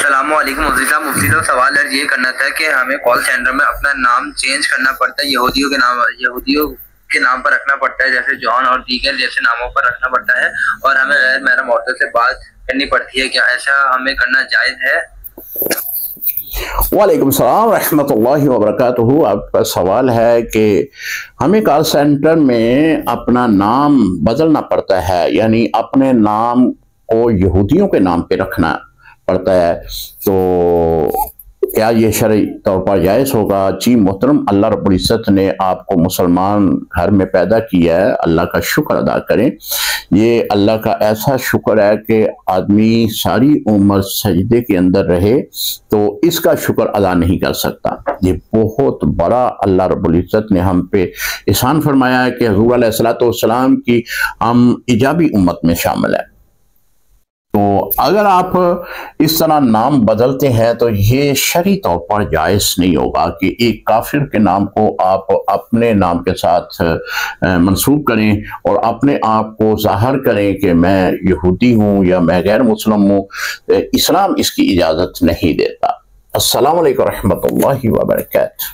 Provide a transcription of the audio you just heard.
السلام علیکم مفتی صاحب سوال یہ کرنا تھا کہ ہمیں کال سینٹر میں اپنا نام چینج کرنا پڑتا ہے، یہودیوں کے نام پر رکھنا پڑتا ہے، جیسے جان اور دیگر جیسے ناموں پر رکھنا پڑتا ہے، اور ہمیں غیر محرم عورتوں سے بات کرنی پڑتی ہے، کیا ایسا ہمیں کرنا جائز ہے؟ وعلیکم السلام ورحمۃ اللہ وبرکاتہ۔ آپ کا سوال ہے کہ ہمیں کال سینٹر میں اپنا نام بدلنا پڑتا ہے، یعنی اپنے نام کو یہودیوں کے نام پہ رکھنا پڑتا ہے، تو کیا یہ شرعی طور پر جائز ہوگا؟ جی محترم، اللہ رب العزت نے آپ کو مسلمان گھر میں پیدا کیا ہے، اللہ کا شکر ادا کریں۔ یہ اللہ کا ایسا شکر ہے کہ آدمی ساری عمر سجدے کے اندر رہے تو اس کا شکر ادا نہیں کر سکتا۔ یہ بہت بڑا اللہ رب العزت نے ہم پہ احسان فرمایا ہے کہ حضور علیہ السلام کی ہم ایجابی امت میں شامل ہیں۔ تو اگر آپ اس طرح نام بدلتے ہیں تو یہ شرعی طور پر جائز نہیں ہوگا کہ ایک کافر کے نام کو آپ اپنے نام کے ساتھ منسوب کریں اور اپنے آپ کو ظاہر کریں کہ میں یہودی ہوں یا میں غیر مسلم ہوں۔ اسلام اس کی اجازت نہیں دیتا۔ السلام علیکم ورحمۃ اللہ وبرکاتہ۔